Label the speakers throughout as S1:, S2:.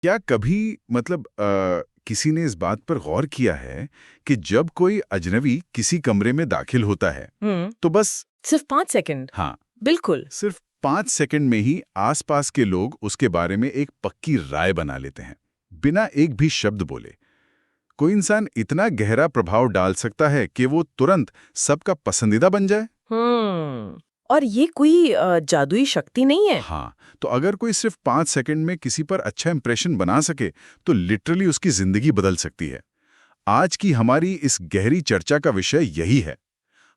S1: क्या कभी मतलब किसी ने इस बात पर गौर किया है कि जब कोई अजनबी किसी कमरे में दाखिल होता है
S2: हम्म।
S1: तो बस
S2: सिर्फ 5 सेकंड।
S1: हाँ,
S2: बिल्कुल।
S1: सिर्फ 5 सेकंड में ही आसपास के लोग उसके बारे में एक पक्की राय बना लेते हैं, बिना एक भी शब्द बोले। कोई इंसान इतना गहरा प्रभाव डाल सकता है कि वो तुरंत सबका पसंदीदा बन जाए।
S2: और ये कोई जादुई शक्ति नहीं है।
S1: हाँ, तो अगर कोई सिर्फ 5 सेकंड में किसी पर अच्छा इंप्रेशन बना सके तो लिटरली उसकी जिंदगी बदल सकती है। आज की हमारी इस गहरी चर्चा का विषय यही है।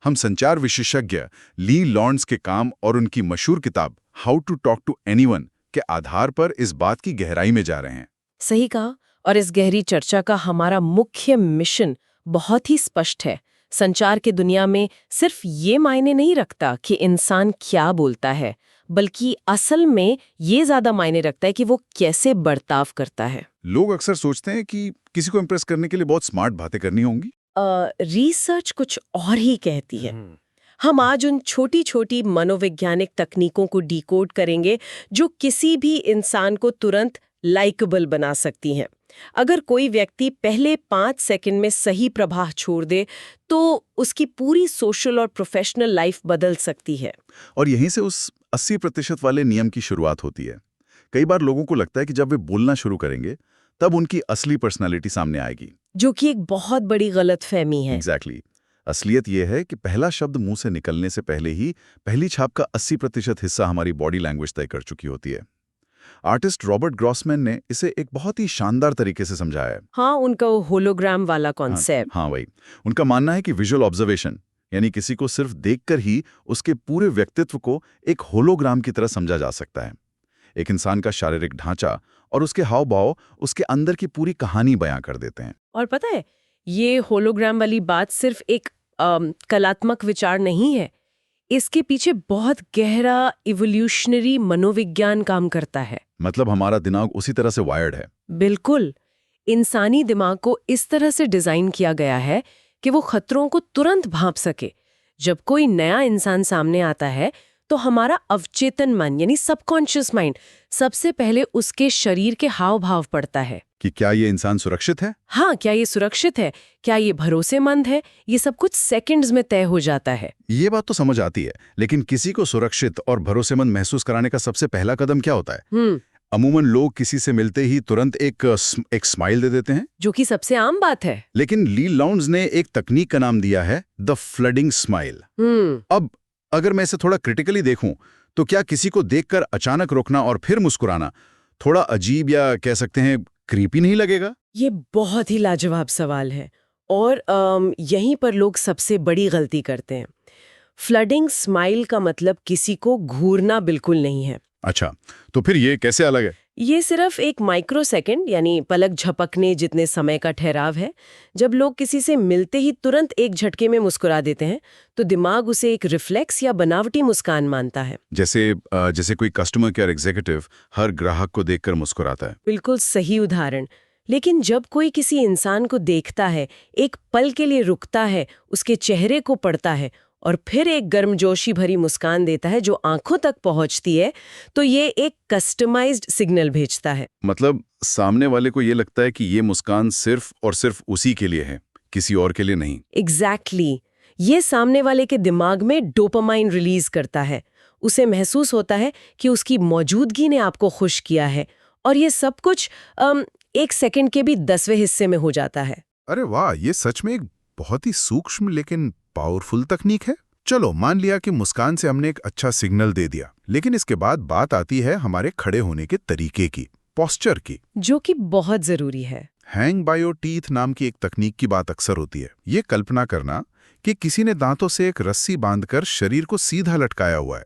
S1: हम संचार विशेषज्ञ ली लॉन्ड्स के काम और उनकी मशहूर किताब how to talk to anyone के आधार पर इस बात की गहराई में जा रहे हैं।
S2: सही कहा। और इस गहरी चर्चा का हमारा मुख्य मिशन बहुत ही स्पष्ट है। संचार की दुनिया में सिर्फ ये मायने नहीं रखता कि इंसान क्या बोलता है, बल्कि असल में ये ज्यादा मायने रखता है कि वो कैसे बर्ताव करता है।
S1: लोग अक्सर सोचते हैं कि किसी को इम्प्रेस करने के लिए बहुत स्मार्ट बातें करनी होंगी।
S2: रिसर्च कुछ और ही कहती है। हम आज उन छोटी छोटी मनोवैज्ञानिक तकनीकों को डिकोड करेंगे जो किसी भी इंसान को तुरंत लाइकेबल बना सकती हैं। अगर कोई व्यक्ति पहले 5 सेकंड में सही प्रभाव छोड़ दे तो उसकी पूरी सोशल और प्रोफेशनल लाइफ बदल सकती है।
S1: और यहीं से उस 80% वाले नियम की शुरुआत होती है। कई बार लोगों को लगता है कि जब वे बोलना शुरू करेंगे तब उनकी असली पर्सनालिटी सामने आएगी।
S2: जो कि एक बहुत बड़ी गलतफहमी है।
S1: एग्जैक्टली असलियत यह है कि पहला शब्द मुंह से निकलने से पहले ही पहली छाप का 80% हिस्सा हमारी बॉडी लैंग्वेज तय कर चुकी होती है। आर्टिस्ट रॉबर्ट ग्रॉसमैन ने इसे एक बहुत ही शानदार तरीके से समझाया है।
S2: हाँ, उनका वो होलोग्राम वाला
S1: हाँ,
S2: कॉन्सेप्ट।
S1: हाँ वही। उनका मानना है कि विजुअल ऑब्जर्वेशन यानी किसी को सिर्फ देखकर ही उसके पूरे व्यक्तित्व को एक होलोग्राम की तरह समझा जा सकता है। एक इंसान का शारीरिक ढांचा और उसके हाव भाव उसके अंदर की पूरी कहानी बयां कर देते हैं।
S2: और पता है, ये होलोग्राम वाली बात सिर्फ एक कलात्मक विचार नहीं है। इसके पीछे बहुत गहरा इवोल्यूशनरी मनोविज्ञान काम करता है।
S1: मतलब हमारा दिमाग उसी तरह से वायर्ड है।
S2: बिल्कुल। इंसानी दिमाग को इस तरह से डिजाइन किया गया है कि वो खतरों को तुरंत भांप सके। जब कोई नया इंसान सामने आता है तो हमारा अवचेतन मन यानी सबकॉन्शियस माइंड सबसे पहले उसके शरीर के हाव भाव पढ़ता है
S1: कि क्या ये इंसान सुरक्षित है।
S2: हाँ, क्या ये सुरक्षित है, क्या ये भरोसेमंद है। ये सब कुछ सेकंड्स में तय हो जाता है।
S1: ये बात तो समझ आती है, लेकिन किसी को सुरक्षित और भरोसेमंद महसूस कराने का सबसे पहला कदम क्या होता है? अमूमन लोग किसी से मिलते ही तुरंत एक स्माइल दे देते हैं,
S2: जो कि सबसे आम बात है।
S1: लेकिन ली लॉन्ड्स ने एक तकनीक का नाम दिया है द फ्लडिंग स्माइल। अब अगर मैं इसे थोड़ा क्रिटिकली देखूं तो क्या किसी को देखकर अचानक रोकना और फिर मुस्कुराना थोड़ा अजीब या कह सकते हैं क्रीपी नहीं लगेगा?
S2: ये बहुत ही लाजवाब सवाल है और यहीं पर लोग सबसे बड़ी गलती करते हैं। फ्लडिंग स्माइल का मतलब किसी को घूरना बिल्कुल नहीं है।
S1: अच्छा, तो फिर ये कैसे अलग है?
S2: ये सिर्फ एक माइक्रोसेकंड यानी पलक झपकने जितने समय का ठहराव है। जब लोग किसी से मिलते ही तुरंत एक झटके में मुस्कुरा देते हैं तो दिमाग उसे एक रिफ्लेक्स या बनावटी मुस्कान मानता है।
S1: जैसे कोई कस्टमर केयर एग्जीक्यूटिव हर ग्राहक को देखकर मुस्कुराता है।
S2: बिल्कुल सही उदाहरण। लेकिन जब कोई किसी इंसान को देखता है, एक पल के लिए रुकता है, उसके चेहरे को पढ़ता है और फिर एक गर्मजोशी भरी मुस्कान देता है जो आंखों तक पहुंचती है, तो ये एक कस्टमाइज्ड सिग्नल भेजता है।
S1: मतलब सामने वाले को ये लगता है कि ये मुस्कान सिर्फ और सिर्फ उसी के लिए है, किसी और के लिए नहीं।
S2: एग्जैक्टली। ये सामने वाले के दिमाग में डोपामाइन रिलीज करता है। उसे महसूस होता है कि उसकी मौजूदगी ने आपको खुश किया है और ये सब कुछ 1 सेकंड के भी 10वें हिस्से में हो जाता है।
S1: अरे वाह, ये सच में एक बहुत ही सूक्ष्म लेकिन पावरफुल तकनीक है। चलो मान लिया कि मुस्कान से हमने एक अच्छा सिग्नल दे दिया, लेकिन इसके बाद बात आती है हमारे खड़े होने के तरीके की, पोस्चर की,
S2: जो कि बहुत जरूरी है।
S1: हैंग बाय योर टीथ नाम की एक तकनीक की बात अक्सर होती है। ये कल्पना करना कि किसी ने दांतों से एक रस्सी बांधकर शरीर को सीधा लटकाया हुआ है।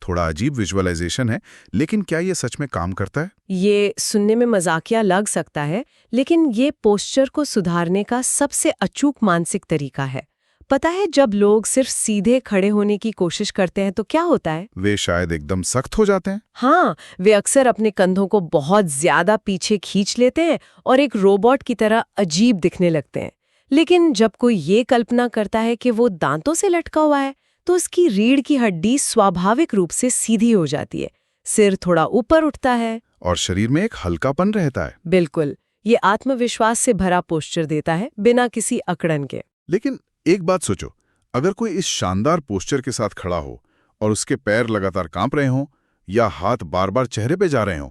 S1: थोड़ा अजीब विजुअलाइजेशन है, लेकिन क्या ये सच में काम करता है?
S2: ये सुनने में मजाकिया लग सकता है, लेकिन ये पोस्चर को सुधारने का सबसे अचूक मानसिक तरीका है। पता है, जब लोग सिर्फ सीधे खड़े होने की कोशिश करते हैं तो क्या होता है?
S1: वे शायद एकदम सख्त हो जाते हैं।
S2: हाँ, वे अक्सर अपने कंधों को बहुत ज्यादा पीछे खींच लेते हैं और एक रोबोट की तरह अजीब दिखने लगते हैं। लेकिन जब कोई ये कल्पना करता है कि वो दांतों से लटका हुआ है तो उसकी रीढ़ की हड्डी स्वाभाविक रूप से सीधी हो जाती है, सिर थोड़ा ऊपर उठता है
S1: और शरीर में एक हल्कापन रहता है।
S2: बिल्कुल, ये आत्मविश्वास से भरा पोस्चर देता है, बिना किसी अकड़न के।
S1: लेकिन एक बात सोचो, अगर कोई इस शानदार पोस्चर के साथ खड़ा हो और उसके पैर लगातार कांप रहे हों या हाथ बार बार चेहरे पे जा रहे हों,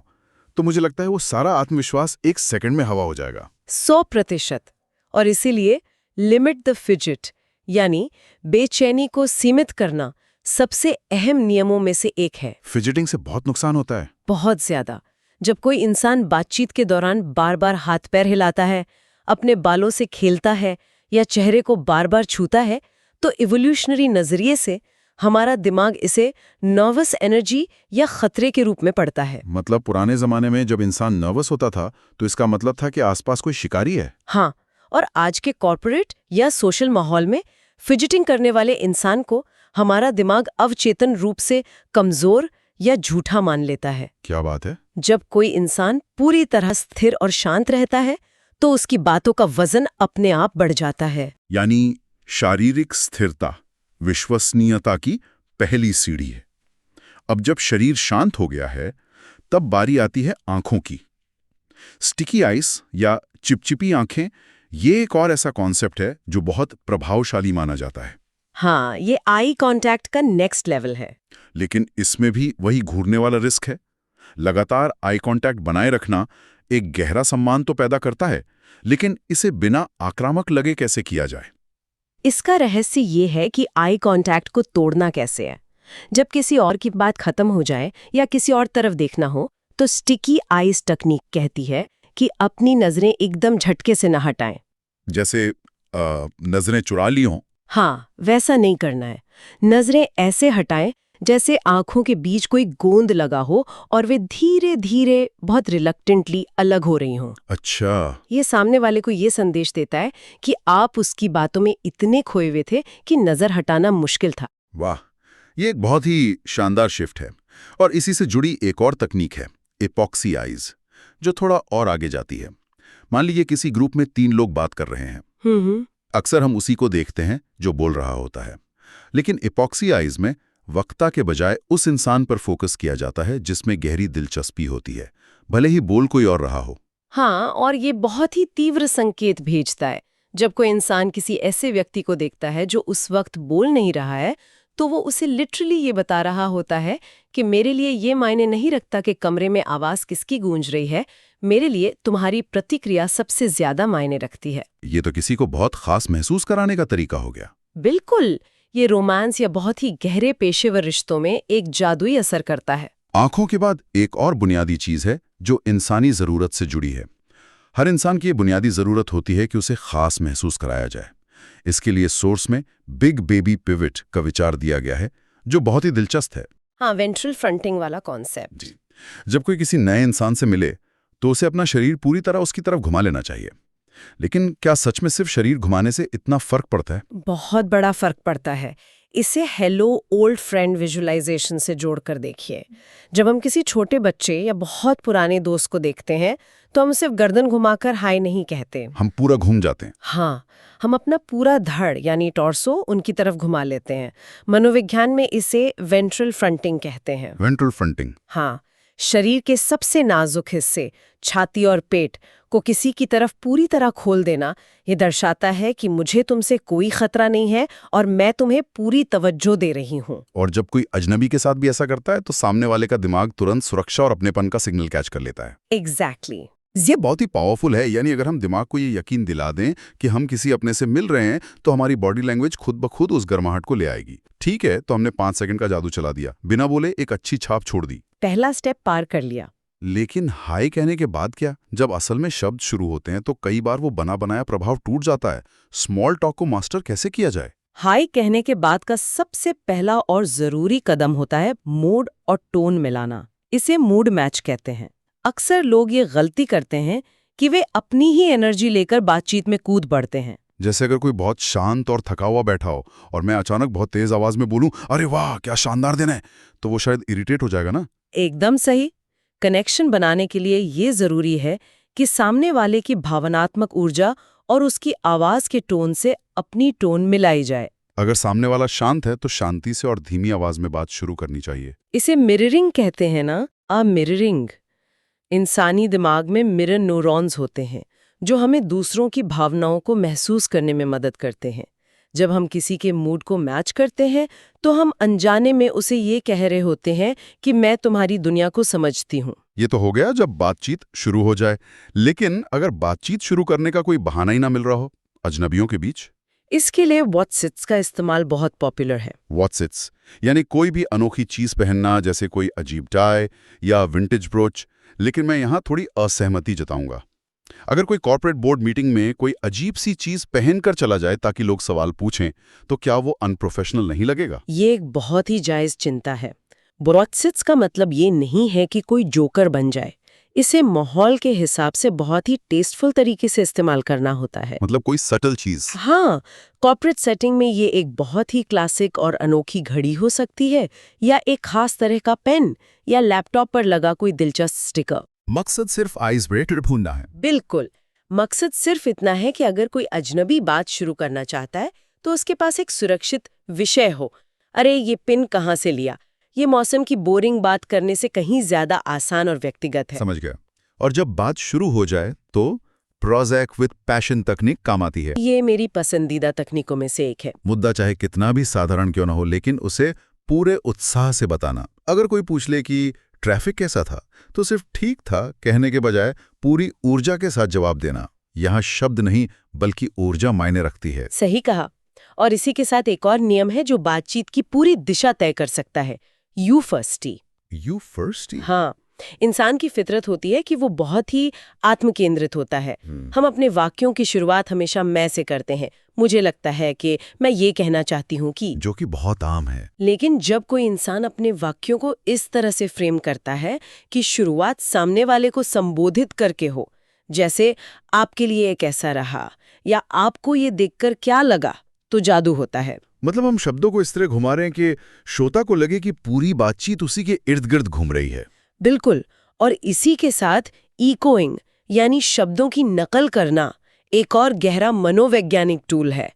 S1: तो मुझे लगता है वो सारा आत्मविश्वास एक सेकंड में हवा हो जाएगा।
S2: 100%। और इसीलिए लिमिट द फिजिट, यानी बेचैनी को सीमित करना सबसे अहम नियमों में से एक है।
S1: फिजिटिंग से बहुत नुकसान होता है।
S2: बहुत ज्यादा। जब कोई इंसान बातचीत के दौरान बार बार हाथ पैर हिलाता है, अपने बालों से खेलता है या चेहरे को बार बार छूता है, तो इवोल्यूशनरी नजरिए से हमारा दिमाग इसे नर्वस एनर्जी या खतरे के रूप में पढ़ता है।
S1: मतलब पुराने जमाने में जब इंसान नर्वस होता था तो इसका मतलब था कि आसपास कोई शिकारी है।
S2: हाँ, और आज के कॉर्पोरेट या सोशल माहौल में फिजिटिंग करने वाले इंसान को हमारा दिमाग अवचेतन रूप से कमजोर या झूठा मान लेता है।
S1: क्या बात है।
S2: जब कोई इंसान पूरी तरह स्थिर और शांत रहता है तो उसकी बातों का वजन अपने आप बढ़ जाता है।
S1: यानी शारीरिक स्थिरता विश्वसनीयता की पहली सीढ़ी है। अब जब शरीर शांत हो गया है, तब बारी आती है आंखों की। स्टिकी आइस या चिपचिपी आंखें, ये एक और ऐसा कॉन्सेप्ट है जो बहुत प्रभावशाली माना जाता है।
S2: हाँ, ये आई कांटेक्ट का नेक्स्ट लेवल है।
S1: लेकिन इसमें भी वही घूरने वाला रिस्क है। लगातार आई कांटेक्ट बनाए रखना एक गहरा सम्मान तो पैदा करता है, लेकिन इसे बिना आक्रामक लगे कैसे किया जाए?
S2: इसका रहस्य ये है कि आई कांटेक्ट को तोड़ना कैसे है। जब किसी और की बात खत्म हो जाए या किसी और तरफ देखना हो, तो स्टिकी आइज टेक्निक कहती है कि अपनी नजरें एकदम झटके से न हटाएं।
S1: जैसे नजरें चुरा ली हों।
S2: हाँ, वैसा नहीं करना है। नजरें ऐसे हटाएं जैसे आंखों के बीच कोई गोंद लगा हो और वे धीरे धीरे, बहुत रिलक्टेंटली अलग हो रही हों।
S1: अच्छा।
S2: ये सामने वाले को ये संदेश देता है कि आप उसकी बातों में इतने खोए हुए थे कि नजर हटाना मुश्किल था।
S1: वाह, ये एक बहुत ही शानदार शिफ्ट है। और इसी से जुड़ी एक और तकनीक है, एपॉक्सी आइज, जो थोड़ा और आगे जाती है। मान लीजिए किसी ग्रुप में 3 लोग बात कर रहे हैं। अक्सर हम उसी को देखते हैं जो बोल रहा होता है, लेकिन एपॉक्सी आइज में वक्ता के बजाय उस इंसान पर फोकस किया जाता है जिसमें गहरी दिलचस्पी होती है, भले ही बोल कोई और रहा हो।
S2: हाँ, और ये बहुत ही तीव्र संकेत भेजता है। जब कोई इंसान किसी ऐसे व्यक्ति को देखता है जो उस वक्त बोल नहीं रहा है, तो वो उसे लिटरली ये बता रहा होता है कि मेरे लिए ये मायने नहीं रखता कि कमरे में आवाज किसकी गूंज रही है, मेरे लिए तुम्हारी प्रतिक्रिया सबसे ज्यादा मायने रखती है।
S1: ये तो किसी को बहुत खास महसूस कराने का तरीका हो गया।
S2: बिल्कुल, ये रोमांस या बहुत ही गहरे पेशेवर रिश्तों में एक जादुई असर करता है।
S1: आंखों के बाद एक और बुनियादी चीज है जो इंसानी जरूरत से जुड़ी है। हर इंसान की ये बुनियादी जरूरत होती है कि उसे खास महसूस कराया जाए। इसके लिए सोर्स में बिग बेबी पिवट का विचार दिया गया है, जो बहुत ही दिलचस्प है।
S2: हाँ, वेंट्रल फ्रंटिंग वाला कॉन्सेप्ट।
S1: जी। जब कोई किसी नए इंसान से मिले तो उसे अपना शरीर पूरी तरह उसकी तरफ घुमा लेना चाहिए। लेकिन क्या सच में सिर्फ शरीर घुमाने से इतना फर्क पड़ता है?
S2: बहुत बड़ा फर्क पड़ता है। इसे हेलो ओल्ड फ्रेंड विजुअलाइजेशन से जोड़कर देखिए। जब हम किसी छोटे बच्चे या बहुत पुराने दोस्त को देखते हैं, तो हम सिर्फ गर्दन घुमाकर हाय नहीं कहते।
S1: हम पूरा घूम जाते हैं।
S2: हाँ, हम अपना पूरा धड़ यानी टॉर्सो उनकी तरफ घुमा लेते हैं। मनोविज्ञान में इसे वेंट्रल फ्रंटिंग कहते हैं।
S1: Ventral fronting.
S2: हाँ, शरीर के सबसे नाजुक हिस्से, छाती और पेट को किसी की तरफ पूरी तरह खोल देना, ये दर्शाता है कि मुझे तुमसे कोई खतरा नहीं है और मैं तुम्हें पूरी तवज्जो दे रही हूँ।
S1: और जब कोई अजनबी के साथ भी ऐसा करता है तो सामने वाले का दिमाग तुरंत सुरक्षा और अपनेपन का सिग्नल कैच कर लेता है।
S2: एग्जैक्टली।
S1: ये बहुत ही पावरफुल है। यानी अगर हम दिमाग को ये यकीन दिला दें कि हम किसी अपने से मिल रहे हैं, तो हमारी बॉडी लैंग्वेज खुद ब खुद उस गर्माहट को ले आएगी। ठीक है, तो हमने 5 सेकंड का जादू चला दिया, बिना बोले एक अच्छी छाप छोड़ दी।
S2: पहला स्टेप पार कर लिया।
S1: लेकिन हाय कहने के बाद क्या? जब असल में शब्द शुरू होते हैं तो कई बार वो बना बनाया प्रभाव टूट जाता है। स्मॉल टॉक को मास्टर कैसे किया जाए?
S2: हाय कहने के बाद का सबसे पहला और जरूरी कदम होता है मूड और टोन मिलाना। इसे मूड मैच कहते हैं। अक्सर लोग ये गलती करते हैं कि वे अपनी ही एनर्जी लेकर बातचीत में कूद पड़ते हैं।
S1: जैसे अगर कोई बहुत शांत और थका हुआ बैठा हो और मैं अचानक बहुत तेज आवाज में बोलूं, अरे वाह क्या शानदार दिन है, तो वो शायद इरिटेट हो जाएगा ना।
S2: एकदम सही। कनेक्शन बनाने के लिए ये जरूरी है कि सामने वाले की भावनात्मक ऊर्जा और उसकी आवाज के टोन से अपनी टोन मिलाई जाए।
S1: अगर सामने वाला शांत है तो शांति से और धीमी आवाज में बात शुरू करनी चाहिए।
S2: इसे मिररिंग कहते हैं ना, मिररिंग। इंसानी दिमाग में मिरर न्यूरॉन्स होते हैं जो हमें दूसरों की भावनाओं को महसूस करने में मदद करते हैं। जब हम किसी के मूड को मैच करते हैं तो हम अनजाने में उसे ये कह रहे होते हैं कि मैं तुम्हारी दुनिया को समझती हूँ।
S1: ये तो हो गया जब बातचीत शुरू हो जाए, लेकिन अगर बातचीत शुरू करने का कोई बहाना ही ना मिल रहा हो, अजनबियों के बीच?
S2: इसके लिए व्हाट्सएप्स का इस्तेमाल बहुत पॉपुलर है।
S1: व्हाट्सएप्स यानी कोई भी अनोखी चीज पहनना, जैसे कोई अजीब टाई या विंटेज ब्रोच। लेकिन मैं यहाँ थोड़ी असहमति जताऊंगा। अगर कोई कॉर्पोरेट बोर्ड मीटिंग में कोई अजीब सी चीज पहनकर चला जाए ताकि लोग सवाल पूछें, तो क्या वो अनप्रोफेशनल नहीं लगेगा?
S2: ये एक बहुत ही जायज चिंता है। व्हाट्सएप्स का मतलब ये नहीं है कि कोई जोकर बन जाए। इसे माहौल के हिसाब से बहुत ही टेस्टफुल तरीके से इस्तेमाल करना होता है।
S1: मतलब कोई सटल चीज।
S2: हाँ, कॉर्पोरेट सेटिंग में ये एक बहुत ही क्लासिक और अनोखी घड़ी हो सकती है, या एक खास तरह का पेन, या लैपटॉप पर लगा कोई दिलचस्प स्टिकर।
S1: मकसद सिर्फ आइस ब्रेकर ढूंढना है।
S2: बिल्कुल, मकसद सिर्फ इतना है कि अगर कोई अजनबी बात शुरू करना चाहता है तो उसके पास एक सुरक्षित विषय हो। अरे ये पिन कहाँ से लिया, ये मौसम की बोरिंग बात करने से कहीं ज्यादा आसान और व्यक्तिगत है।
S1: समझ गया। और जब बात शुरू हो जाए तो प्रोजेक विद पैशन तकनीक काम आती है।
S2: ये मेरी पसंदीदा तकनीकों में से एक है।
S1: मुद्दा चाहे कितना भी साधारण क्यों ना हो, लेकिन उसे पूरे उत्साह से बताना। अगर कोई पूछ ले कि ट्रैफिक कैसा था, तो सिर्फ ठीक था कहने के बजाय पूरी ऊर्जा के साथ जवाब देना। यहाँ शब्द नहीं बल्कि ऊर्जा मायने रखती है।
S2: सही कहा। और इसी के साथ एक और नियम है जो बातचीत की पूरी दिशा तय कर सकता है, यू फर्स्टी।
S1: You first?
S2: हाँ, इंसान की फितरत होती है कि वो बहुत ही आत्मकेंद्रित होता है। हम अपने वाक्यों की शुरुआत हमेशा मैं से करते हैं। मुझे लगता है कि मैं ये कहना चाहती हूँ कि,
S1: जो कि बहुत आम है।
S2: लेकिन जब कोई इंसान अपने वाक्यों को इस तरह से फ्रेम करता है कि शुरुआत सामने वाले को संबोधित करके हो, जैसे आपके लिए ये कैसा रहा, या आपको ये देखकर क्या लगा, तो जादू होता है।
S1: मतलब हम शब्दों को इस तरह घुमा रहे हैं कि श्रोता को लगे कि पूरी बातचीत उसी के इर्द गिर्द घूम रही है।
S2: बिल्कुल। और इसी के साथ इकोइंग यानी शब्दों की नकल करना एक और गहरा मनोवैज्ञानिक टूल है।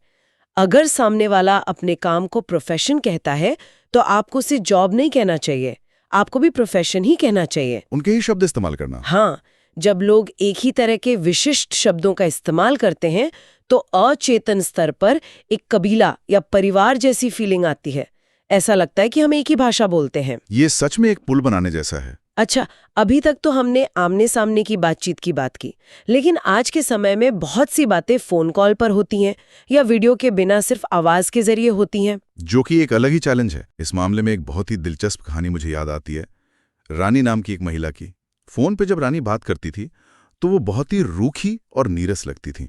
S2: अगर सामने वाला अपने काम को प्रोफेशन कहता है तो आपको सिर्फ जॉब नहीं कहना चाहिए, आपको भी प्रोफेशन ही कहना चाहिए।
S1: उनके ही शब्द इस्तेमाल करना।
S2: हाँ, जब लोग एक ही तरह के विशिष्ट शब्दों का इस्तेमाल करते हैं तो अचेतन स्तर पर एक कबीला या परिवार जैसी फीलिंग आती है। ऐसा लगता है कि हम एक ही भाषा बोलते हैं।
S1: ये सच में एक पुल बनाने जैसा है।
S2: अच्छा, अभी तक तो हमने आमने सामने की बातचीत की बात की, लेकिन आज के समय में बहुत सी बातें फोन कॉल पर होती हैं या वीडियो के बिना सिर्फ आवाज के जरिए होती हैं,
S1: जो कि एक अलग ही चैलेंज है। इस मामले में एक बहुत ही दिलचस्प कहानी मुझे याद आती है, रानी नाम की एक महिला की। फोन पे जब रानी बात करती थी तो वो बहुत ही रूखी और नीरस लगती थी,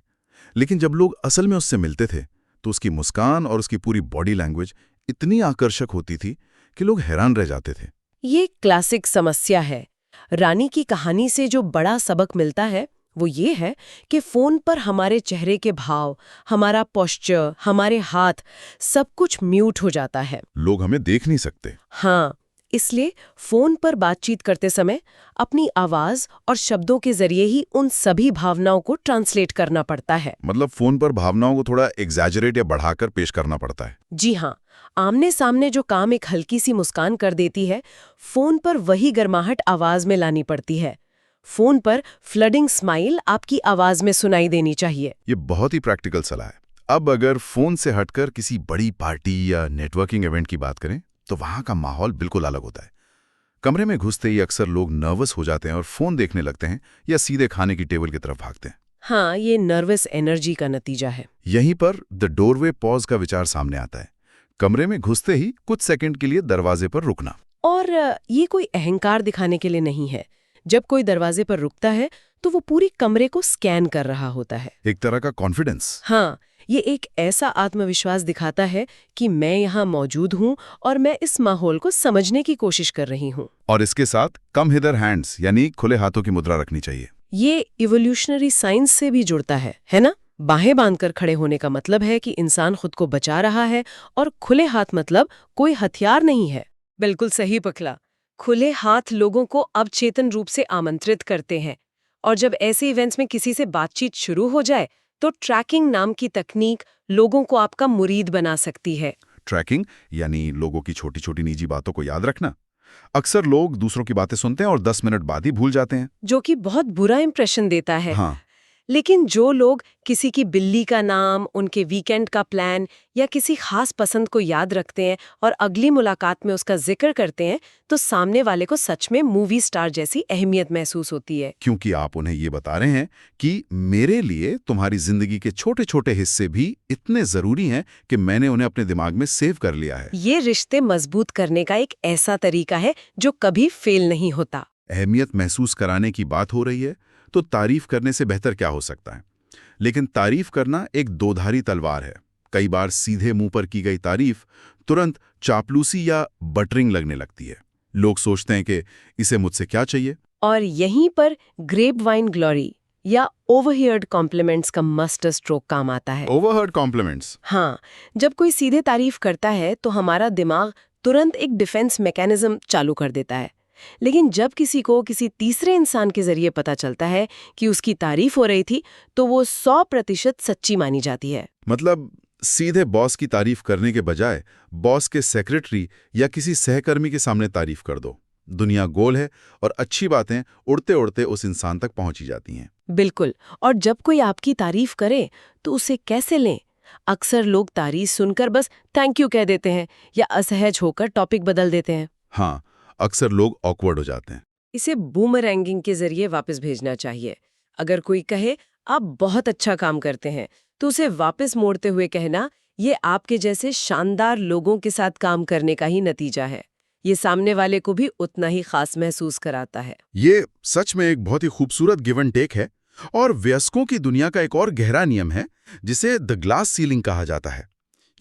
S1: लेकिन जब लोग असल में उससे मिलते थे तो उसकी मुस्कान और उसकी पूरी बॉडी लैंग्वेज इतनी आकर्षक होती थी कि लोग हैरान रह जाते थे।
S2: ये क्लासिक समस्या है। रानी की कहानी से जो बड़ा सबक मिलता है वो ये है कि फोन पर हमारे चेहरे के भाव, हमारा पोस्चर, हमारे हाथ, सब कुछ म्यूट हो जाता है।
S1: लोग हमें देख नहीं सकते।
S2: हाँ, इसलिए फोन पर बातचीत करते समय अपनी आवाज और शब्दों के जरिए ही उन सभी भावनाओं को ट्रांसलेट करना पड़ता है।
S1: मतलब फोन पर भावनाओं को थोड़ा एग्जैजरेट या बढ़ाकर पेश करना पड़ता है।
S2: जी हाँ, आमने सामने जो काम एक हल्की सी मुस्कान कर देती है, फोन पर वही गर्माहट आवाज में लानी पड़ती है। फोन पर फ्लडिंग स्माइल आपकी आवाज में सुनाई देनी चाहिए।
S1: ये बहुत ही प्रैक्टिकल सलाह है। अब अगर फोन से हटकर किसी बड़ी पार्टी या नेटवर्किंग इवेंट की बात करें तो वहां का माहौल बिल्कुल अलग होता है। कमरे में घुसते ही अक्सर लोग नर्वस हो जाते हैं और फोन देखने लगते हैं या सीधे खाने की टेबल की तरफ भागते हैं।
S2: हाँ, ये नर्वस एनर्जी का नतीजा है।
S1: यहीं पर द डोरवे पॉज का विचार सामने आता है। कमरे में घुसते ही कुछ सेकंड के लिए दरवाजे पर रुकना।
S2: और ये कोई अहंकार दिखाने के लिए नहीं है। जब कोई दरवाजे पर रुकता है तो वो पूरी कमरे को स्कैन कर रहा होता है।
S1: एक तरह का कॉन्फिडेंस।
S2: हाँ, ये एक ऐसा आत्मविश्वास दिखाता है कि मैं यहाँ मौजूद हूँ और मैं इस माहौल को समझने की कोशिश कर रही हूँ।
S1: और इसके साथ कम हिदर हैंड्स यानी खुले हाथों की मुद्रा रखनी चाहिए।
S2: ये इवोल्यूशनरी साइंस से भी जुड़ता है ना? बाहें बांधकर खड़े होने का मतलब है कि इंसान खुद को बचा रहा है, और खुले हाथ मतलब कोई हथियार नहीं है। बिल्कुल सही पकड़ा। खुले हाथ लोगों को अवचेतन रूप से आमंत्रित करते हैं, और जब ऐसे इवेंट्स में किसी से बातचीत शुरू हो जाए तो ट्रैकिंग नाम की तकनीक लोगों को आपका मुरीद बना सकती है।
S1: ट्रैकिंग यानी लोगों की छोटी छोटी निजी बातों को याद रखना। अक्सर लोग दूसरों की बातें सुनते हैं और 10 मिनट बाद ही भूल जाते हैं।
S2: जो कि बहुत बुरा इंप्रेशन देता है।
S1: हाँ,
S2: लेकिन जो लोग किसी की बिल्ली का नाम, उनके वीकेंड का प्लान या किसी खास पसंद को याद रखते हैं और अगली मुलाकात में उसका जिक्र करते हैं, तो सामने वाले को सच में मूवी स्टार जैसी अहमियत महसूस होती है।
S1: क्योंकि आप उन्हें ये बता रहे हैं कि मेरे लिए तुम्हारी जिंदगी के छोटे-छोटे हिस्से भी इतने जरूरी हैं कि मैंने उन्हें अपने दिमाग में सेव कर लिया है।
S2: ये रिश्ते मजबूत करने का एक ऐसा तरीका है जो कभी फेल नहीं होता।
S1: अहमियत महसूस कराने की बात हो रही है, तो तारीफ करने से बेहतर क्या हो सकता है? लेकिन तारीफ करना एक दोधारी तलवार है। कई बार सीधे मुंह पर की गई तारीफ तुरंत चापलूसी या बटरिंग लगने लगती है। लोग सोचते हैं कि इसे मुझसे क्या चाहिए।
S2: और यहीं पर ग्रेप वाइन ग्लोरी या ओवरहियर्ड कॉम्प्लीमेंट्स का मास्टर स्ट्रोक काम आता है।
S1: Overheard compliments.
S2: हाँ, जब कोई सीधे तारीफ करता है तो हमारा दिमाग तुरंत एक डिफेंस मैकेनिज्म चालू कर देता है। लेकिन जब किसी को किसी तीसरे इंसान के जरिए पता चलता है कि उसकी तारीफ हो रही थी, तो वो 100% सच्ची मानी जाती है।
S1: मतलब सीधे बॉस की तारीफ करने के बजाय बॉस के सेक्रेटरी या किसी सहकर्मी के सामने तारीफ कर दो। दुनिया गोल है और अच्छी बातें उड़ते उड़ते उस इंसान तक पहुंची जाती हैं।
S2: बिल्कुल। और जब कोई आपकी तारीफ करे तो उसे कैसे लें? अक्सर लोग तारीफ सुनकर बस थैंक यू कह देते हैं या असहज होकर टॉपिक बदल देते हैं।
S1: हाँ, अक्सर लोग ऑकवर्ड हो जाते हैं।
S2: इसे बूमरैंगिंग के जरिए वापस भेजना चाहिए। अगर कोई कहे आप बहुत अच्छा काम करते हैं, तो उसे वापस मोड़ते हुए कहना ये आपके जैसे शानदार लोगों के साथ काम करने का ही नतीजा है। ये सामने वाले को भी उतना ही खास महसूस कराता है।
S1: ये सच में एक बहुत ही खूबसूरत गिव एंड टेक है और वयस्कों की दुनिया का एक और गहरा नियम है जिसे द ग्लास सीलिंग कहा जाता है।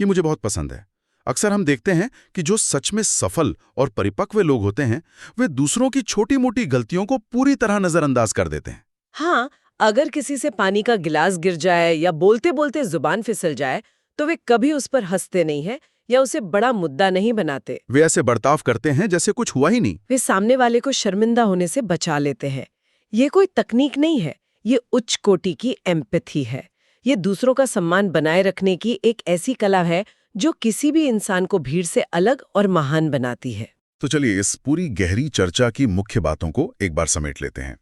S1: ये मुझे बहुत पसंद है। अक्सर हम देखते हैं कि जो सच में सफल और परिपक्व लोग होते हैं, वे दूसरों की छोटी-मोटी गलतियों को पूरी तरह नजरअंदाज कर देते हैं।
S2: हाँ, अगर किसी से पानी का गिलास गिर जाए या बोलते बोलते जुबान फिसल जाए, तो वे कभी उस पर हंसते नहीं हैं या उसे बड़ा मुद्दा नहीं बनाते।
S1: वे ऐसे बर्ताव करते हैं जैसे कुछ हुआ ही नहीं।
S2: वे सामने वाले को शर्मिंदा होने से बचा लेते हैं। ये कोई तकनीक नहीं है, ये उच्च कोटि की एम्पैथी है। ये दूसरों का सम्मान बनाए रखने की एक ऐसी कला है जो किसी भी इंसान को भीड़ से अलग और महान बनाती है।
S1: तो चलिए इस पूरी गहरी चर्चा की मुख्य बातों को एक बार समेट लेते हैं।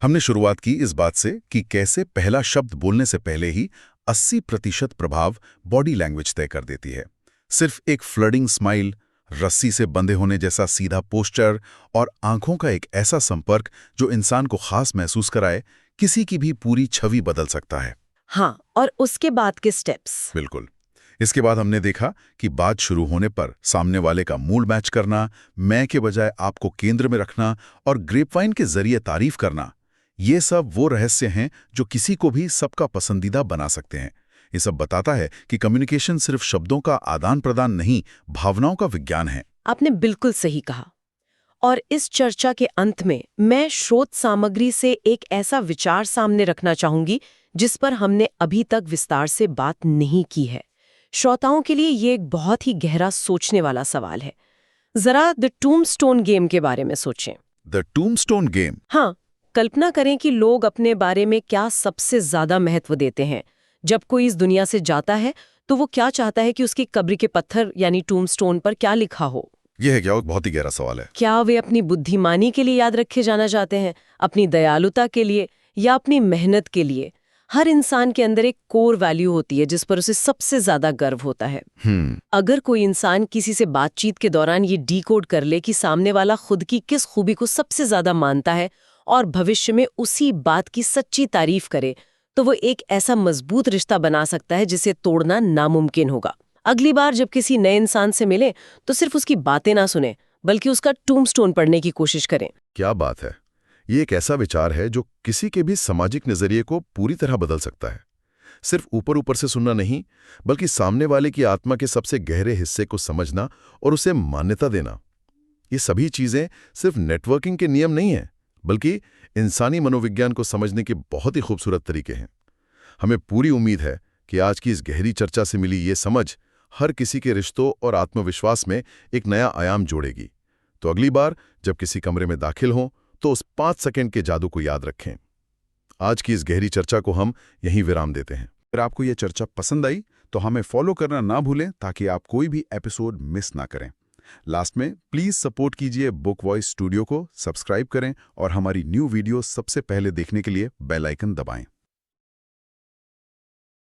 S1: हमने शुरुआत की इस बात से कि कैसे पहला शब्द बोलने से पहले ही 80% प्रभाव बॉडी लैंग्वेज तय कर देती है। सिर्फ एक फ्लडिंग स्माइल, रस्सी से बंधे होने जैसा सीधा पोस्चर और आंखों का एक ऐसा संपर्क जो इंसान को खास महसूस कराए, किसी की भी पूरी छवि बदल सकता है।
S2: हाँ, और उसके बाद के स्टेप्स।
S1: बिल्कुल। इसके बाद हमने देखा कि बात शुरू होने पर सामने वाले का मूड मैच करना, मैं के बजाय आपको केंद्र में रखना और ग्रेपवाइन के जरिए तारीफ करना, ये सब वो रहस्य हैं जो किसी को भी सबका पसंदीदा बना सकते हैं। ये सब बताता है कि कम्युनिकेशन सिर्फ शब्दों का आदान प्रदान नहीं, भावनाओं का विज्ञान है।
S2: आपने बिल्कुल सही कहा। और इस चर्चा के अंत में मैं स्रोत सामग्री से एक ऐसा विचार सामने रखना चाहूंगी जिस पर हमने अभी तक विस्तार से बात नहीं की है। श्रोताओं के लिए ये एक बहुत ही गहरा सोचने वाला सवाल है। जरा द टूमस्टोन गेम के बारे में सोचें।
S1: The tombstone game.
S2: हाँ, कल्पना करें कि लोग अपने बारे में क्या सबसे ज्यादा महत्व देते हैं। जब कोई इस दुनिया से जाता है तो वो क्या चाहता है कि उसकी कब्र के पत्थर यानी टूमस्टोन पर क्या लिखा हो?
S1: यह है क्या? बहुत ही गहरा सवाल है।
S2: क्या वे अपनी बुद्धिमानी के लिए याद रखे जाना चाहते हैं, अपनी दयालुता के लिए या अपनी मेहनत के लिए? हर इंसान के अंदर एक कोर वैल्यू होती है जिस पर उसे सबसे ज्यादा गर्व होता है। अगर कोई इंसान किसी से बातचीत के दौरान ये डीकोड कर ले कि सामने वाला खुद की किस खूबी को सबसे ज्यादा मानता है और भविष्य में उसी बात की सच्ची तारीफ करे, तो वो एक ऐसा मजबूत रिश्ता बना सकता है जिसे तोड़ना नामुमकिन होगा। अगली बार जब किसी नए इंसान से मिले तो सिर्फ उसकी बातें ना सुने, बल्कि उसका टूमस्टोन पढ़ने की कोशिश करें।
S1: क्या बात है! ये एक ऐसा विचार है जो किसी के भी सामाजिक नजरिए को पूरी तरह बदल सकता है। सिर्फ ऊपर ऊपर से सुनना नहीं, बल्कि सामने वाले की आत्मा के सबसे गहरे हिस्से को समझना और उसे मान्यता देना। ये सभी चीजें सिर्फ नेटवर्किंग के नियम नहीं हैं, बल्कि इंसानी मनोविज्ञान को समझने के बहुत ही खूबसूरत तरीके हैं। हमें पूरी उम्मीद है कि आज की इस गहरी चर्चा से मिली ये समझ हर किसी के रिश्तों और आत्मविश्वास में एक नया आयाम जोड़ेगी। तो अगली बार जब किसी कमरे में दाखिल हों तो उस 5 सेकंड के जादू को याद रखें। आज की इस गहरी चर्चा को हम यहीं विराम देते हैं। अगर आपको यह चर्चा पसंद आई तो हमें फॉलो करना ना भूलें ताकि आप कोई भी एपिसोड मिस ना करें। लास्ट में प्लीज सपोर्ट कीजिए बुक वॉइस स्टूडियो को, सब्सक्राइब करें और हमारी न्यू वीडियो सबसे पहले देखने के लिए बेल आइकन दबाएं।